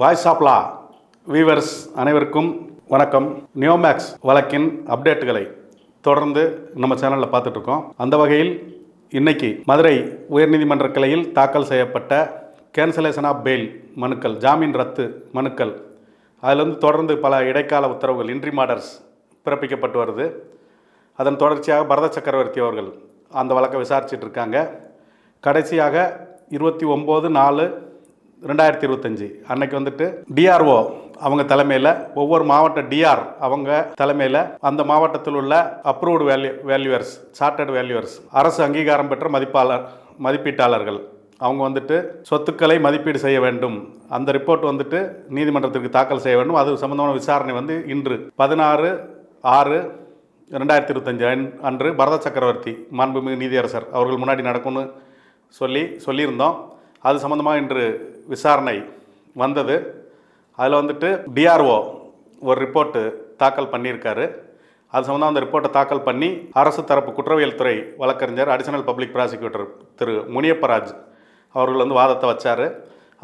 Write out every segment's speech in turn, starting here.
Voice of law viewers அனைவருக்கும் வணக்கம். நியோமேக்ஸ் வழக்கின் அப்டேட்டுகளை தொடர்ந்து நம்ம சேனலில் பார்த்துட்ருக்கோம். அந்த வகையில் இன்னைக்கு மதுரை உயர்நீதிமன்ற கிளையில் தாக்கல் செய்யப்பட்ட கேன்சலேஷன் ஆஃப் பெயில் மனுக்கள், ஜாமீன் ரத்து மனுக்கள், அதிலிருந்து தொடர்ந்து பல இடைக்கால உத்தரவுகள், இன்ட்ரிம் ஆர்டர்ஸ் பிறப்பிக்கப்பட்டு வருது. அதன் தொடர்ச்சியாக பரத சக்கரவர்த்தி அவர்கள் அந்த வழக்கை விசாரிச்சுட்டு இருக்காங்க. கடைசியாக 29/4/2025 அன்னைக்கு வந்துட்டு டிஆர்ஓ அவங்க தலைமையில், ஒவ்வொரு மாவட்ட டிஆர் அவங்க தலைமையில் அந்த மாவட்டத்தில் உள்ள அப்ரூவ்டு வேல்யூவர்ஸ், சார்ட்டர்டு வேல்யூவர்ஸ், அரசு அங்கீகாரம் பெற்ற மதிப்பீட்டாளர்கள் அவங்க வந்துட்டு சொத்துக்களை மதிப்பீடு செய்ய வேண்டும். அந்த ரிப்போர்ட் வந்துட்டு நீதிமன்றத்திற்கு தாக்கல் செய்ய வேண்டும். அது சம்பந்தமான விசாரணை வந்து இன்று 16/6/2025 அன்று பரத சக்கரவர்த்தி மாண்புமிகு நீதியரசர் அவர்கள் முன்னாடி நடக்கும்னு சொல்லியிருந்தோம். அது சம்மந்தமாக இன்று விசாரணை வந்தது. அதில் வந்துட்டு டிஆர்ஓ ஒரு ரிப்போர்ட்டு தாக்கல் பண்ணியிருக்காரு. அது சம்மந்தமாக அந்த ரிப்போர்ட்டை தாக்கல் பண்ணி அரசு தரப்பு குற்றவியல் துறை வழக்கறிஞர் அடிஷனல் பப்ளிக் ப்ராசிக்யூட்டர் திரு முனியப்பராஜ் அவர்கள் வந்து வாதத்தை வச்சார்.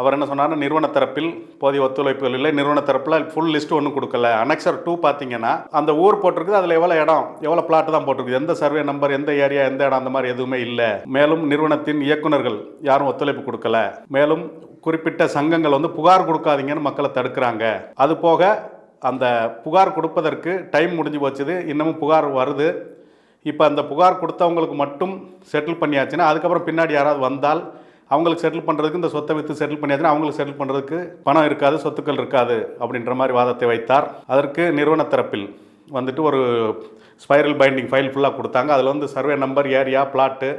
அவர் என்ன சொன்னார்னா, நிறுவன தரப்பில் போதிய ஒத்துழைப்புகள் இல்லை, நிறுவன தரப்பில் ஃபுல் லிஸ்ட்டு ஒன்றும் கொடுக்கல. அனெக்சர் 2 பார்த்தீங்கன்னா அந்த ஊர் போட்டிருக்குது, அதில் எவ்வளோ இடம், எவ்வளோ பிளாட் தான் போட்டிருக்குது, எந்த சர்வே நம்பர், எந்த ஏரியா, எந்த இடம், அந்த மாதிரி எதுவுமே இல்லை. மேலும் நிறுவனத்தின் இயக்குநர்கள் யாரும் ஒத்துழைப்பு கொடுக்கல. மேலும் குறிப்பிட்ட சங்கங்கள் வந்து புகார் கொடுக்காதீங்கன்னு மக்களை தடுக்கிறாங்க. அது போக அந்த புகார் கொடுப்பதற்கு டைம் முடிஞ்சு போச்சுது, இன்னமும் புகார் வருது. இப்போ அந்த புகார் கொடுத்தவங்களுக்கு மட்டும் செட்டில் பண்ணியாச்சுன்னா, அதுக்கப்புறம் பின்னாடி யாராவது வந்தால் அவங்களுக்கு செட்டில் பண்ணுறதுக்கு, இந்த சொத்தை விற்று செட்டில் பண்ணியாச்சுன்னா அவங்களுக்கு செட்டில் பண்ணுறதுக்கு பணம் இருக்காது, சொத்துக்கள் இருக்காது அப்படின்ற மாதிரி வாதத்தை வைத்தார். அதற்கு நிறுவன தரப்பில் வந்துட்டு ஒரு ஸ்பைரல் பைண்டிங் ஃபைல் ஃபுல்லாக கொடுத்தாங்க. அதில் வந்து சர்வே நம்பர், ஏரியா, பிளாட்டு,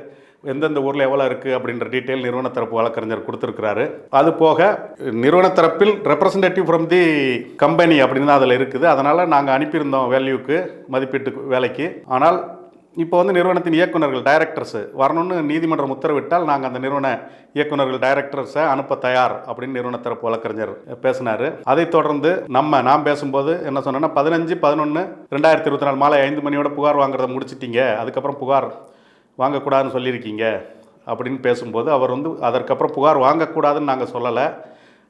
எந்தெந்த ஊரில் எவ்வளோ இருக்குது அப்படின்ற டீட்டெயில் நிறுவன தரப்பு வழக்கறிஞர் கொடுத்துருக்கிறாரு. அது போக நிறுவன தரப்பில் ரெப்ரசன்டேட்டிவ் ஃப்ரம் தி கம்பெனி அப்படின்னு தான் அதில் இருக்குது. அதனால் நாங்கள் அனுப்பியிருந்தோம் வேல்யூக்கு, மதிப்பீட்டு வேலைக்கு. ஆனால் இப்போ வந்து நிறுவனத்தின் இயக்குநர்கள், டைரக்டர்ஸு வரணும்னு நீதிமன்றம் உத்தரவிட்டால் நாங்கள் அந்த நிறுவன இயக்குநர்கள், டைரக்டர்ஸை அனுப்ப தயார் அப்படின்னு நிறுவன தரப்பு வழக்கறிஞர் பேசினார். அதைத் தொடர்ந்து நான் பேசும்போது என்ன சொன்னேன்னா, 15/11/2024 மாலை 5 மணியோட புகார் வாங்குறத முடிச்சிட்டிங்க, அதுக்கப்புறம் புகார் வாங்கக்கூடாதுன்னு சொல்லியிருக்கீங்க அப்படின்னு பேசும்போது அவர் வந்து அதற்கப்புறம் புகார் வாங்கக்கூடாதுன்னு நாங்கள் சொல்லலை,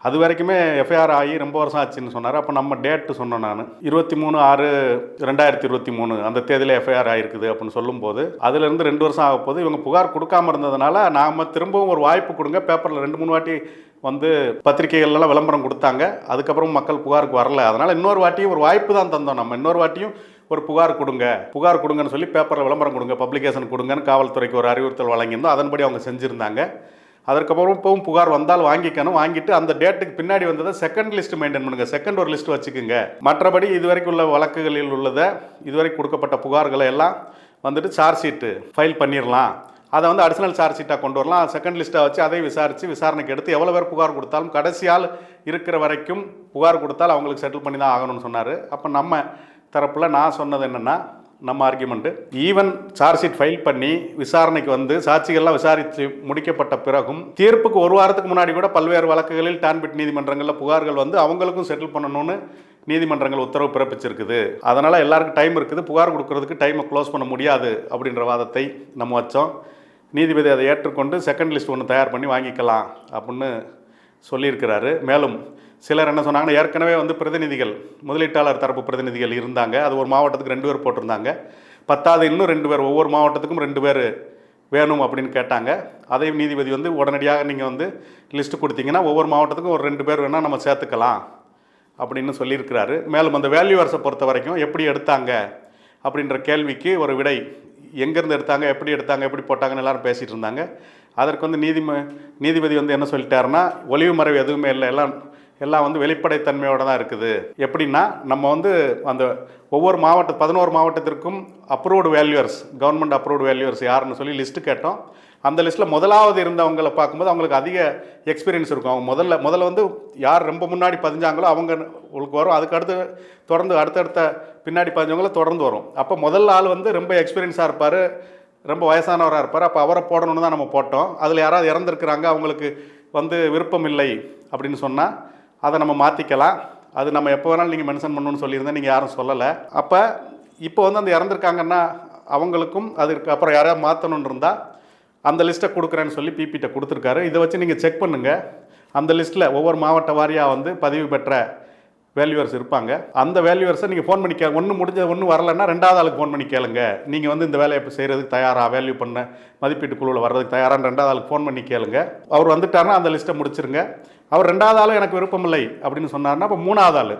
அது வரைக்குமே எஃப்ஐஆர் ஆகி ரொம்ப வருஷம் ஆச்சுன்னு சொன்னார். அப்போ நம்ம டேட்டு சொன்னோம். நான் 23/6/2023 அந்த தேதியில் எஃப்ஐஆர் ஆகிருக்குது அப்படின்னு சொல்லும்போது, அதுலேருந்து 2 வருஷம் ஆக போது. இவங்க புகார் கொடுக்காமல் இருந்ததுனால நாம் திரும்பவும் ஒரு வாய்ப்பு கொடுங்க, பேப்பரில் 2-3 வாட்டி வந்து பத்திரிகைகள்லாம் விளம்பரம் கொடுத்தாங்க, அதுக்கப்புறம் மக்கள் புகாருக்கு வரல. அதனால் இன்னொரு வாட்டியும் ஒரு வாய்ப்பு தான் தந்தோம். நம்ம இன்னொரு வாட்டியும் ஒரு புகார் கொடுங்கன்னு சொல்லி பேப்பரில் விளம்பரம் கொடுங்க, பப்ளிகேஷன் கொடுங்கன்னு காவல்துறைக்கு ஒரு அறிவுறுத்தல் வழங்கியிருந்தோம். அதன்படி அவங்க செஞ்சுருந்தாங்க. அதற்கப்புறம் இப்போவும் புகார் வந்தால் வாங்கிட்டு அந்த டேட்டுக்கு பின்னாடி வந்ததை செகண்ட் லிஸ்ட் மெயின்டைன் பண்ணுங்கள், செகண்ட் ஒரு லிஸ்ட் வச்சுக்கோங்க. மற்றபடி இதுவரைக்கும் உள்ள வழக்குகளில் உள்ளதை, இதுவரைக்கும் கொடுக்கப்பட்ட புகார்களை எல்லாம் வந்துட்டு சார்ஜ் ஷீட்டு ஃபைல் பண்ணிடலாம். அதை வந்து அடிஷனல் சார்ஜ் ஷீட்டாக கொண்டு வரலாம். செகண்ட் லிஸ்ட்டாக வச்சு அதை விசாரணைக்கு எடுத்து எவ்வளோ பேர் புகார் கொடுத்தாலும் கடைசி ஆள் இருக்கிற வரைக்கும் புகார் கொடுத்தால் அவங்களுக்கு செட்டில் பண்ணி தான் ஆகணும்னு சொன்னார். அப்போ நம்ம தரப்பில் நான் சொன்னது என்னென்னா, நம்ம argument, even charge sheet file பண்ணி விசாரணைக்கு வந்து சாட்சிகள்லாம் விசாரித்து முடிக்கப்பட்ட பிறகும் தீர்ப்புக்கு ஒரு வாரத்துக்கு முன்னாடி கூட பல்வேறு வழக்குகளில் டான்பிட் நீதிமன்றங்களில் புகார்கள் வந்து அவங்களுக்கும் செட்டில் பண்ணணும்னு நீதிமன்றங்கள் உத்தரவு பிறப்பிச்சிருக்குது. அதனால் எல்லாருக்கும் டைம் இருக்குது, புகார் கொடுக்கறதுக்கு டைமை க்ளோஸ் பண்ண முடியாது அப்படின்ற வாதத்தை நம்ம வச்சோம். நீதிபதி அதை ஏற்றுக்கொண்டு செகண்ட் லிஸ்ட் ஒன்று தயார் பண்ணி வாங்கிக்கலாம் அப்படின்னு சொல்லியிருக்கிறாரு. மேலும் சிலர் என்ன சொன்னாங்கன்னா, ஏற்கனவே வந்து பிரதிநிதிகள், முதலீட்டாளர் தரப்பு பிரதிநிதிகள் இருந்தாங்க, அது ஒரு மாவட்டத்துக்கு 2 பேர் போட்டிருந்தாங்க. 10வது இன்னும் 2 பேர், ஒவ்வொரு மாவட்டத்துக்கும் 2 பேர் வேணும் அப்படின்னு கேட்டாங்க. அதையும் நீதிபதி வந்து உடனடியாக நீங்கள் வந்து லிஸ்ட்டு கொடுத்தீங்கன்னா ஒவ்வொரு மாவட்டத்துக்கும் ஒரு 2 பேர் வேணால் நம்ம சேர்த்துக்கலாம் அப்படின்னு சொல்லியிருக்கிறாரு. மேலும் அந்த வேல்யூவர்ஸை பொறுத்த வரைக்கும் எப்படி எடுத்தாங்க அப்படின்ற கேள்விக்கு ஒரு விடை, எங்கேருந்து எடுத்தாங்க, எப்படி போட்டாங்கன்னு எல்லாரும் பேசிகிட்டு இருந்தாங்க. அதற்கு வந்து நீதிபதி வந்து என்ன சொல்லிட்டாருன்னா, ஒளிவு மறைவு எதுவுமே இல்லை, எல்லாம் வந்து வெளிப்படைத்தன்மையோடு தான் இருக்குது. எப்படின்னா, நம்ம வந்து அந்த ஒவ்வொரு 11 மாவட்டத்திற்கும் approved valuers, government approved valuers யாருன்னு சொல்லி லிஸ்ட்டு கேட்டோம். அந்த லிஸ்ட்டில் முதலாவது இருந்தவங்களை பார்க்கும்போது அவங்களுக்கு அதிக எக்ஸ்பீரியன்ஸ் இருக்கும். அவங்க முதல்ல வந்து யார் ரொம்ப முன்னாடி பதிஞ்சாங்களோ அவங்களுக்கு வரும். அதுக்கு தொடர்ந்து அடுத்தடுத்த பின்னாடி பதிஞ்சவங்கள தொடர்ந்து வரும். அப்போ முதல் ஆள் வந்து ரொம்ப எக்ஸ்பீரியன்ஸாக இருப்பார், ரொம்ப வயசானவராக இருப்பார். அப்போ அவரை போடணுன்னு தான் நம்ம போட்டோம். அதில் யாராவது இறந்துருக்குறாங்க, அவங்களுக்கு வந்து விருப்பம் இல்லை அப்படின்னு சொன்னால் அதை நம்ம மாற்றிக்கலாம். அது நம்ம எப்போ வேணாலும் நீங்கள் மென்ஷன் பண்ணணும்னு சொல்லியிருந்தேன், நீங்கள் யாரும் சொல்லலை. அப்போ இப்போ வந்து அந்த இறந்துருக்காங்கன்னா அவங்களுக்கும் அதுக்கு அப்புறம் யாரையா மாற்றணுன்னு இருந்தால் அந்த லிஸ்ட்டை கொடுக்குறேன்னு சொல்லி பிபிட்ட கொடுத்துருக்காரு. இதை வச்சு நீங்கள் செக் பண்ணுங்கள். அந்த லிஸ்ட்டில் ஒவ்வொரு மாவட்ட வாரியாக வந்து பதிவு பெற்ற வேல்யூவர்ஸ் இருப்பாங்க. அந்த வேல்யூவர்ஸை நீங்கள் ஃபோன் பண்ணி ஒன்று முடிஞ்ச ஒன்று வரலைன்னா ரெண்டாவது ஆளுக்கு ஃபோன் பண்ணி கேளுங்க. நீங்கள் வந்து இந்த வேலையை இப்போ செய்கிறதுக்கு தயாரா, வேல்யூ பண்ண மதிப்பீட்டு குழுவில் வர்றதுக்கு தயாரான்னு ரெண்டாவது ஆளுக்கு ஃபோன் பண்ணி கேளுங்க. அவர் வந்துட்டாருன்னா அந்த லிஸ்ட்டை முடிச்சிருங்க. அவர் ரெண்டாவது ஆளும் எனக்கு விருப்பமில்லை அப்படின்னு சொன்னார்னா அப்போ மூணாவது ஆள்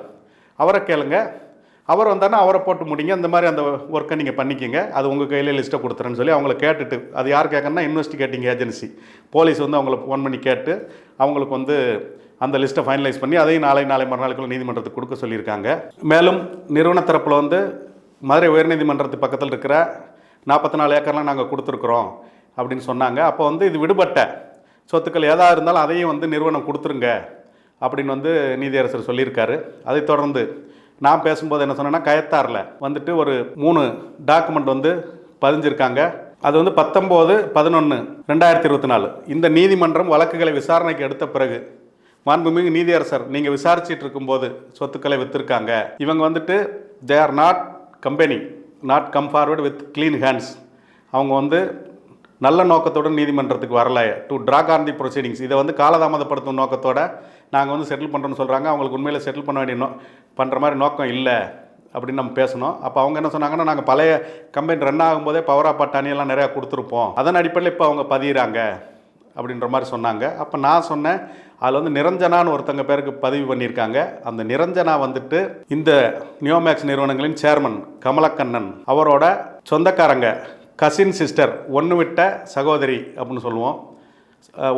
அவரை கேளுங்க. அவர் வந்தாருன்னா அவரை போட்டு முடிங்க. இந்த மாதிரி அந்த ஒர்க்கை நீங்கள் பண்ணிக்கிங்க. அது உங்கள் கையில் லிஸ்ட்டை கொடுத்துறேன்னு சொல்லி அவங்கள கேட்டுட்டு, அது யார் கேட்கணும்னா இன்வெஸ்டிகேட்டிங் ஏஜென்சி போலீஸ் வந்து அவங்கள ஃபோன் பண்ணி கேட்டு அவங்களுக்கு வந்து அந்த லிஸ்ட்டை ஃபைனலைஸ் பண்ணி அதையும் நாளை மறுநாளுக்குள்ள நீதிமன்றத்துக்கு கொடுக்க சொல்லியிருக்காங்க. மேலும் நிறுவன தரப்பில் வந்து மதுரை உயர்நீதிமன்றத்து பக்கத்தில் இருக்கிற 44 ஏக்கர்லாம் நாங்கள் கொடுத்துருக்குறோம் அப்படின்னு சொன்னாங்க. அப்போ வந்து இது விடுபட்ட சொத்துக்கள் ஏதாவது இருந்தாலும் அதையும் வந்து நிறுவனம் கொடுத்துருங்க அப்படின்னு வந்து நீதியரசர் சொல்லியிருக்காரு. அதை தொடர்ந்து நான் பேசும்போது என்ன சொன்னேன்னா, கயத்தாரில் வந்துட்டு ஒரு 3 டாக்குமெண்ட் வந்து பதிஞ்சிருக்காங்க. அது வந்து 19/11/2024 இந்த நீதிமன்றம் வழக்குகளை விசாரணைக்கு எடுத்த பிறகு மாண்புமிகு நீதியரசர் நீங்கள் விசாரிச்சுட்டு இருக்கும்போது சொத்துக்களை விற்றுருக்காங்க. இவங்க வந்துட்டு they are not company not come forward with clean hands. அவங்க வந்து நல்ல நோக்கத்தோடு நீதிமன்றத்துக்கு வரல, to drag on the proceedings. இதை வந்து காலதாமதப்படுத்தும் நோக்கத்தோட நாங்கள் வந்து செட்டில் பண்ணுறோன்னு சொல்கிறாங்க. அவங்களுக்கு உண்மையில் செட்டில் பண்ண வேண்டிய பண்ணுற மாதிரி நோக்கம் இல்லை அப்படின்னு நம்ம பேசணும். அப்போ அவங்க என்ன சொன்னாங்கன்னா, நாங்கள் பழைய கம்பெனி ரன் ஆகும்போதே பவர் ஆஃப் அட்டானியெல்லாம் நிறையா கொடுத்துருப்போம், அதன் அடிப்படையில் இப்போ அவங்க பதிகிறாங்க அப்படின்ற மாதிரி சொன்னாங்க. அப்போ நான் சொன்னேன், அதில் வந்து நிரஞ்சனான்னு ஒருத்தங்க பேருக்கு பதிவு பண்ணியிருக்காங்க. அந்த நிரஞ்சனா வந்துட்டு இந்த நியோமேக்ஸ் நிறுவனங்களின் சேர்மன் கமலக்கண்ணன் அவரோட சொந்தக்காரங்க, கசின் சிஸ்டர், ஒன்று விட்ட சகோதரி அப்படின்னு சொல்லுவோம்.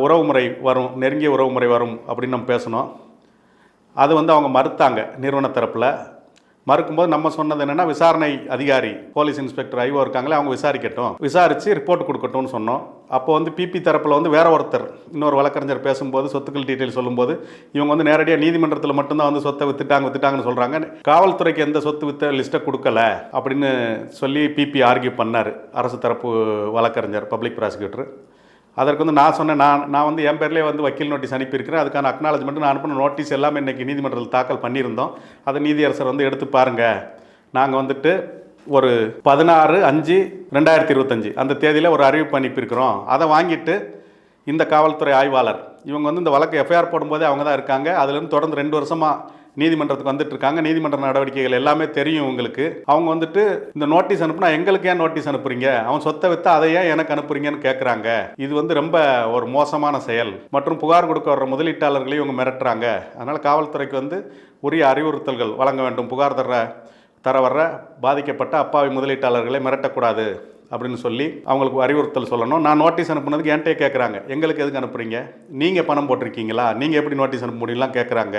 உறவுமுறை வரும், நெருங்கிய உறவுமுறை வரும் அப்படின்னு நம்ம பேசணும். அது வந்து அவங்க மறுத்தாங்க நிறுவன தரப்பில். மறுக்கும்போது நம்ம சொன்னது என்னென்னா, விசாரணை அதிகாரி போலீஸ் இன்ஸ்பெக்டர் ஐஓ இருக்காங்களே அவங்க விசாரிக்கட்டும், விசாரித்து ரிப்போர்ட் கொடுக்கட்டும்னு சொன்னோம். அப்போ வந்து பிபி தரப்பில் வந்து வேற ஒருத்தர் இன்னொரு வழக்கறிஞர் பேசும்போது சொத்துக்கள் டீட்டெயில் சொல்லும்போது இவங்க வந்து நேரடியாக நீதிமன்றத்தில் மட்டும்தான் வந்து சொத்தை விற்றுட்டாங்கன்னு சொல்கிறாங்க, காவல்துறைக்கு எந்த சொத்து விற்ற லிஸ்ட்டை கொடுக்கல அப்படின்னு சொல்லி பிபி ஆர்கியூ பண்ணார் அரசு தரப்பு வழக்கறிஞர் பப்ளிக் ப்ராசிக்யூட்டர். அதற்கு வந்து நான் சொன்னேன், நான் வந்து என் பேர்லேயே வந்து வக்கீல் நோட்டீஸ் அனுப்பியிருக்கிறேன், அதுக்கான அக்னாலஜ்மெண்ட் நான் அனுப்பின நோட்டீஸ் எல்லாமே இன்றைக்கி நீதிமன்றத்தில் தாக்கல் பண்ணியிருந்தோம், அதை நீதியரசர் வந்து எடுத்து பாருங்கள். நாங்கள் வந்துட்டு ஒரு 16/5/2025 அந்த தேதியில் ஒரு அறிவிப்பு அனுப்பியிருக்கிறோம், அதை வாங்கிட்டு இந்த காவல்துறை ஆய்வாளர் இவங்க வந்து இந்த வழக்கு எஃப்ஐஆர் போடும்போதே அவங்க தான் இருக்காங்க, அதுலேருந்து தொடர்ந்து 2 வருஷமாக நீதிமன்றத்துக்கு வந்துட்டு இருக்காங்க, நீதிமன்ற நடவடிக்கைகள் எல்லாமே தெரியும் உங்களுக்கு. அவங்க வந்துட்டு இந்த நோட்டீஸ் அனுப்புனா எங்களுக்கு ஏன் நோட்டீஸ் அனுப்புறீங்க, அவன் சொத்தை விற்று அதை ஏன் எனக்கு அனுப்புறீங்கன்னு கேட்குறாங்க. இது வந்து ரொம்ப ஒரு மோசமான செயல் மற்றும் புகார் கொடுக்க வர்ற முதலீட்டாளர்களையும் இவங்க மிரட்டுறாங்க. அதனால் காவல்துறைக்கு வந்து உரிய அறிவுறுத்தல்கள் வழங்க வேண்டும், புகார் தர வர்ற பாதிக்கப்பட்ட அப்பாவி முதலீட்டாளர்களை மிரட்டக்கூடாது அப்படின்னு சொல்லி அவங்களுக்கு அறிவுறுத்தல் சொல்லணும். நான் நோட்டீஸ் அனுப்புனதுக்கு என்கிட்டே கேட்குறாங்க, எங்களுக்கு எதுக்கு அனுப்புறீங்க, நீங்கள் பணம் போட்டிருக்கீங்களா, நீங்கள் எப்படி நோட்டீஸ் அனுப்ப முடியலாம் கேட்குறாங்க.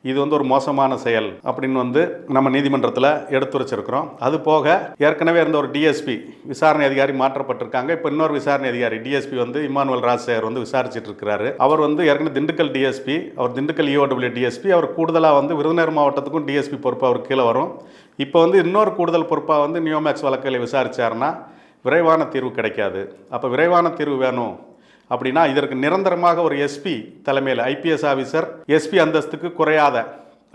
இது வந்து ஒரு மோசமான செயல் அப்படின்னு வந்து நம்ம நீதிமன்றத்தில் எடுத்துரைச்சிருக்கிறோம். அது போக ஏற்கனவே இருந்த ஒரு டிஎஸ்பி விசாரணை அதிகாரி மாற்றப்பட்டிருக்காங்க. இப்போ இன்னொரு விசாரணை அதிகாரி டிஎஸ்பி வந்து இமானுவல் ராஜசேகர் வந்து விசாரிச்சுட்டு இருக்கிறாரு. அவர் வந்து ஏற்கனவே திண்டுக்கல் டிஎஸ்பி, அவர் திண்டுக்கல் இஓடபிள்யூ டிஎஸ்பி, அவர் கூடுதலாக வந்து விருதுநகர் மாவட்டத்துக்கும் டிஎஸ்பி பொறுப்பு அவர் கீழே வரும். இப்போ வந்து இன்னொரு கூடுதல் பொறுப்பாக வந்து நியோமேக்ஸ் வழக்குகளை விசாரிச்சாருன்னா விரைவான தீர்வு கிடைக்காது. அப்போ விரைவான தீர்வு வேணும் அப்படின்னா இதற்கு நிரந்தரமாக ஒரு எஸ்பி தலைமையில் ஐபிஎஸ் ஆஃபீஸர், எஸ்பி அந்தஸ்துக்கு குறையாத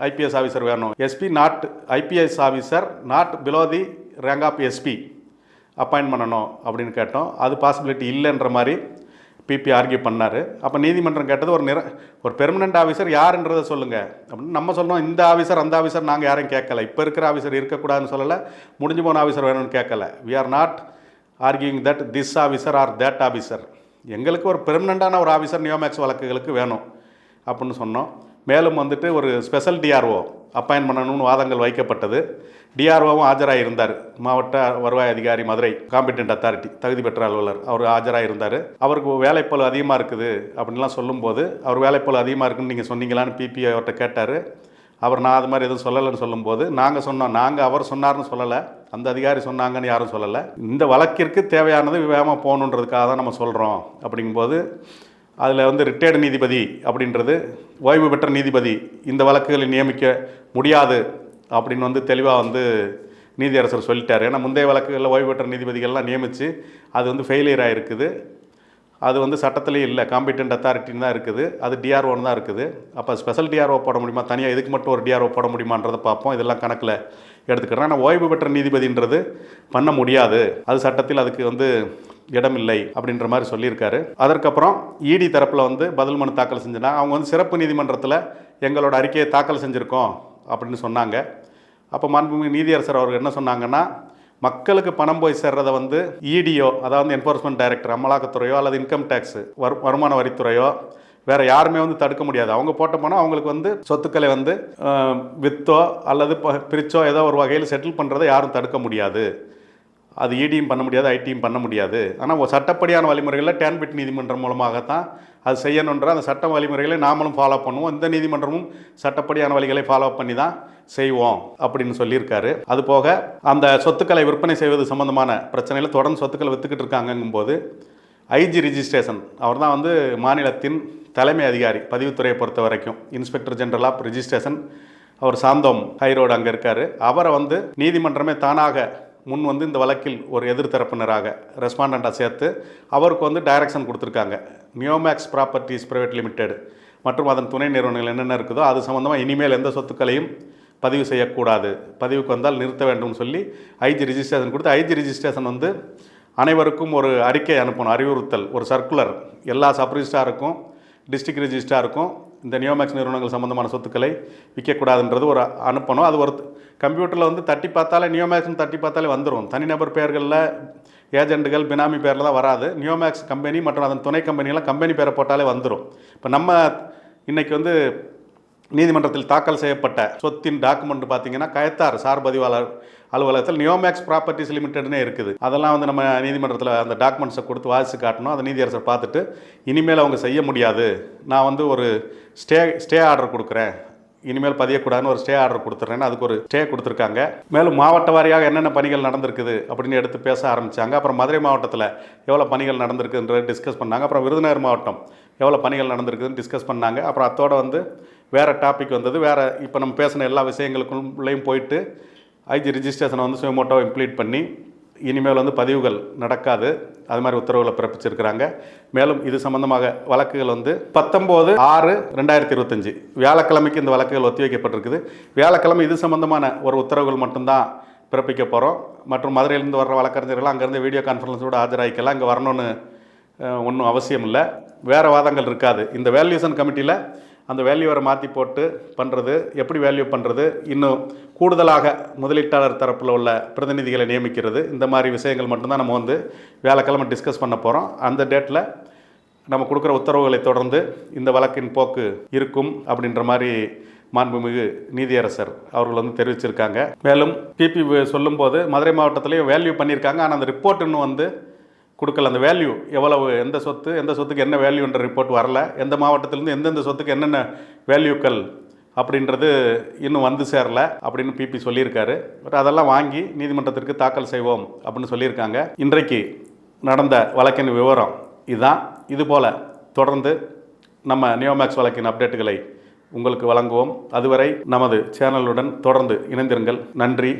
ஐபிஎஸ் ஆஃபீஸர் வேணும். SP not IPS officer not below the rank of SP appoint பண்ணணும் அப்படின்னு கேட்டோம். அது பாசிபிலிட்டி இல்லைன்ற மாதிரி பிபி ஆர்கியூ பண்ணார். அப்போ நீதிமன்றம் கேட்டது ஒரு பெர்மனெண்ட் ஆஃபீஸர் யாருன்றதை சொல்லுங்கள் அப்படின்னு. நம்ம சொன்னோம், இந்த ஆஃபீஸர் அந்த ஆஃபீஸர் நாங்கள் யாரையும் கேட்கல, இப்போ இருக்கிற ஆஃபீஸர் இருக்கக்கூடாதுன்னு சொல்லலை, முடிஞ்சு போன ஆஃபீஸர் வேணும்னு கேட்கல. We are not arguing that this officer or that officer, எங்களுக்கு ஒரு பெர்மனெண்ட்டான ஒரு ஆஃபீஸர் நியோமேக்ஸ் வழக்குகளுக்கு வேணும் அப்படின்னு சொன்னோம். மேலும் வந்துட்டு ஒரு ஸ்பெஷல் டிஆர்ஓ அப்பாயின்ட் பண்ணணும்னு வாதங்கள் வைக்கப்பட்டது. டிஆர்ஓவும் ஆஜராக இருந்தார். மாவட்ட வருவாய் அதிகாரி மதுரை காம்பிடென்ட் அத்தாரிட்டி தகுதி பெற்ற அலுவலர் அவர் ஆஜராக இருந்தார். அவருக்கு வேலைப்பளு அதிகமாக இருக்குது அப்படின்லாம் சொல்லும்போது, அவர் வேலைப்பளு அதிகமாக இருக்குன்னு நீங்கள் சொன்னீங்களான்னு பிபி அவர்கிட்ட கேட்டார். அவர் நான் அது மாதிரி எதுவும் சொல்லலைன்னு சொல்லும்போது நாங்கள் சொன்னோம், நாங்கள் அவர் சொன்னார்னு சொல்லலை, அந்த அதிகாரி சொன்னாங்கன்னு யாரும் சொல்லலை, இந்த வழக்கிற்கு தேவையானது வேகமாக போகணுன்றதுக்காக தான் நம்ம சொல்கிறோம் அப்படிங்கும்போது அதில் வந்து ரிட்டையர்டு நீதிபதி அப்படின்றது ஓய்வு பெற்ற நீதிபதி இந்த வழக்குகளை நியமிக்க முடியாது அப்படின்னு வந்து தெளிவாக வந்து நீதியரசர் சொல்லிட்டார். ஏன்னா முந்தைய வழக்குகளில் ஓய்வு பெற்ற நீதிபதிகள்லாம் நியமித்து அது வந்து ஃபெயிலியர் ஆகிருக்குது. அது வந்து சட்டத்திலேயே இல்லை, காம்பிடென்ட் அத்தாரிட்டின்னு தான் இருக்குது, அது டிஆர்ஓன்னு தான் இருக்குது. அப்போ ஸ்பெஷல் டிஆர்ஓ போட முடியுமா, தனியாக இதுக்கு மட்டும் ஒரு டிஆர்ஓ போட முடியுமான்றதை பார்ப்போம். இதெல்லாம் கணக்கில் எடுத்துக்கிறேன். ஆனால் ஓய்வு பெற்ற நீதிபதின்றது பண்ண முடியாது, அது சட்டத்தில் அதுக்கு வந்து இடமில்லை அப்படின்ற மாதிரி சொல்லியிருக்காரு. அதற்கப்புறம் இடி தரப்பில் வந்து பதில் மனு தாக்கல் செஞ்சுனா அவங்க வந்து சிறப்பு நீதிமன்றத்தில் எங்களோட அறிக்கையை தாக்கல் செஞ்சுருக்கோம் அப்படின்னு சொன்னாங்க. அப்போ மாண்புமிகு நீதியரசர் அவர்கள் என்ன சொன்னாங்கன்னா, மக்களுக்கு பணம் போய் சேர்றதை வந்து இடியோ, அதாவது என்ஃபோர்ஸ்மெண்ட் டைரக்டர், அமலாக்கத்துறையோ அல்லது இன்கம் டேக்ஸ் வருமான வரித்துறையோ வேறு யாருமே வந்து தடுக்க முடியாது. அவங்க போட்ட பணம் அவங்களுக்கு வந்து சொத்துக்களை வந்து விற்றோ அல்லது பிரிச்சோ ஏதோ ஒரு வகையில் செட்டில் பண்ணுறதை யாரும் தடுக்க முடியாது. அது இடியும் பண்ண முடியாது, ஐடியும் பண்ண முடியாது. ஆனால் சட்டப்படியான வழிமுறைகளில் டேன்பிட் நீதிமன்றம் மூலமாகத்தான் அது செய்யணுன்ற அந்த சட்ட வழிமுறைகளை நாமளும் ஃபாலோ பண்ணுவோம். இந்த நீதிமன்றமும் சட்டப்படியான வழிகளை ஃபாலோ பண்ணி தான் செய்வோம் அப்படின்னு சொல்லியிருக்காரு. அதுபோக அந்த சொத்துக்களை விற்பனை செய்வது சம்பந்தமான பிரச்சனையில் தொடர்ந்து சொத்துக்களை விற்றுக்கிட்டு இருக்காங்கும்போது ஐஜி ரிஜிஸ்ட்ரேஷன், அவர் தான் வந்து மாநிலத்தின் தலைமை அதிகாரி பதிவுத்துறையை பொறுத்த வரைக்கும், இன்ஸ்பெக்டர் ஜெனரல் ஆஃப் ரிஜிஸ்ட்ரேஷன். அவர் சாந்தோம் ஹைரோடு அங்கே இருக்கார். அவரை வந்து நீதிமன்றமே தானாக முன் வந்து இந்த வழக்கில் ஒரு எதிர்த்தரப்பினராக ரெஸ்பாண்டண்ட்டாக சேர்த்து அவருக்கு வந்து டைரக்ஷன் கொடுத்துருக்காங்க. நியோமேக்ஸ் ப்ராப்பர்ட்டிஸ் பிரைவேட் லிமிடெட் மற்றும் அதன் துணை நிறுவனங்கள் என்னென்ன இருக்குதோ அது சம்மந்தமாக இனிமேல் எந்த சொத்துக்களையும் பதிவு செய்யக்கூடாது, பதிவுக்கு வந்தால் நிறுத்த வேண்டும்னு சொல்லி ஐஜி ரிஜிஸ்ட்ரேஷன் கொடுத்து, ஐஜி ரிஜிஸ்ட்ரேஷன் வந்து அனைவருக்கும் ஒரு அறிக்கை அனுப்பணும், அறிவுறுத்தல், ஒரு சர்க்குலர் எல்லா சப் ரிஜிஸ்ட்ராருக்கும் டிஸ்ட்ரிக்ட் ரிஜிஸ்ட்ராருக்கும் இந்த நியோமேக்ஸ் நிறுவனங்கள் சம்மந்தமான சொத்துக்களை விற்கக்கூடாதுன்றது ஒரு அனுப்பணும். அது ஒரு கம்ப்யூட்டரில் வந்து தட்டி பார்த்தாலே நியோமேக்ஸ்னு தட்டி பார்த்தாலே வந்துடும். தனிநபர் பெயர்களில் ஏஜெண்டுகள் பினாமி பேரில் தான் வராது. நியோமேக்ஸ் கம்பெனி மற்றும் அதன் துணை கம்பெனியெல்லாம் கம்பெனி பேரை போட்டாலே வந்துடும். இப்போ நம்ம இன்றைக்கி வந்து நீதிமன்றத்தில் தாக்கல் செய்யப்பட்ட சொத்தின் டாக்குமெண்ட் பார்த்தீங்கன்னா கயத்தார் சார் பதிவாளர் அலுவலகத்தில் நியோமேக்ஸ் ப்ராப்பர்ட்டிஸ் லிமிடெட்னே இருக்குது. அதெல்லாம் வந்து நம்ம நீதிமன்றத்தில் அந்த டாக்குமெண்ட்ஸை கொடுத்து வாசித்து காட்டணும். அந்த நீதியரசர் பார்த்துட்டு இனிமேல் அவங்க செய்ய முடியாது, நான் வந்து ஒரு ஸ்டே ஆர்டர் கொடுக்குறேன், இனிமேல் பதியக்கூடாதுன்னு ஒரு ஸ்டே ஆர்டர் கொடுத்துட்றேன்னு அதுக்கு ஒரு ஸ்டே கொடுத்துருக்காங்க. மேலும் மாவட்ட வாரியாக என்னென்ன பணிகள் நடந்திருக்குது அப்படின்னு எடுத்து பேச ஆரம்பித்தாங்க. அப்புறம் மதுரை மாவட்டத்தில் எவ்வளோ பணிகள் நடந்திருக்குன்றதை டிஸ்கஸ் பண்ணாங்க. அப்புறம் விருதுநகர் மாவட்டம் எவ்வளோ பணிகள் நடந்திருக்குதுன்னு டிஸ்கஸ் பண்ணாங்க. அப்புறம் அதோட வந்து வேறு டாபிக் வந்தது. வேறு இப்போ நம்ம பேசின எல்லா விஷயங்களுக்குள்ளேயும் போயிட்டு ஐஜி ரிஜிஸ்ட்ரேஷனை வந்து சுயமோட்டோவை இம்ப்ளீட் பண்ணி இனிமேல் வந்து பதிவுகள் நடக்காது, அது மாதிரி உத்தரவுகளை பிறப்பிச்சிருக்கிறாங்க. மேலும் இது சம்பந்தமாக வழக்குகள் வந்து 19/6/2025 வியாழக்கிழமைக்கு இந்த வழக்குகள் ஒத்திவைக்கப்பட்டிருக்குது. வியாழக்கிழமை இது சம்பந்தமான ஒரு உத்தரவுகள் மட்டும்தான் பிறப்பிக்க போகிறோம். மற்றும் மதுரையிலேருந்து வர்ற வழக்கறிஞர்கள் அங்கேருந்து வீடியோ கான்ஃபரன்ஸோடு ஆஜராகிக்கலாம். இங்கே வரணும்னு ஒன்றும் அவசியம் இல்லை. வேறு வாதங்கள் இருக்காது. இந்த வேல்யூஷன் கமிட்டியில் அந்த வேல்யூவரை மாற்றி போட்டு பண்ணுறது, எப்படி வேல்யூ பண்ணுறது, இன்னும் கூடுதலாக முதலீட்டாளர் தரப்பில் உள்ள பிரதிநிதிகளை நியமிக்கிறது, இந்த மாதிரி விஷயங்கள் மட்டும்தான் நம்ம வந்து வியாழக்கிழமை டிஸ்கஸ் பண்ண போகிறோம். அந்த டேட்டில் நம்ம கொடுக்குற உத்தரவுகளை தொடர்ந்து இந்த வழக்கின் போக்கு இருக்கும் அப்படின்ற மாதிரி மாண்புமிகு நீதியரசர் அவர்கள் வந்து தெரிவிச்சிருக்காங்க. மேலும் பிபி சொல்லும்போது மதுரை மாவட்டத்திலையும் வேல்யூ பண்ணியிருக்காங்க. ஆனால் அந்த ரிப்போர்ட் இன்னும் வந்து கொடுக்கல. அந்த வேல்யூ எவ்வளவு, எந்த சொத்துக்கு என்ன வேல்யூன்ற ரிப்போர்ட் வரல. எந்த மாவட்டத்திலேருந்து எந்தெந்த சொத்துக்கு என்னென்ன வேல்யூக்கள் அப்படின்றது இன்னும் வந்து சேரல அப்படின்னு பிபி சொல்லியிருக்காரு. பட் அதெல்லாம் வாங்கி நீதிமன்றத்திற்கு தாக்கல் செய்வோம் அப்படின்னு சொல்லியிருக்காங்க. இன்றைக்கு நடந்த வழக்கின் விவரம் இதுதான். இதுபோல் தொடர்ந்து நம்ம நியோமேக்ஸ் வழக்கின் அப்டேட்டுகளை உங்களுக்கு வழங்குவோம். அதுவரை நமது சேனலுடன் தொடர்ந்து இணைந்திருங்கள். நன்றி.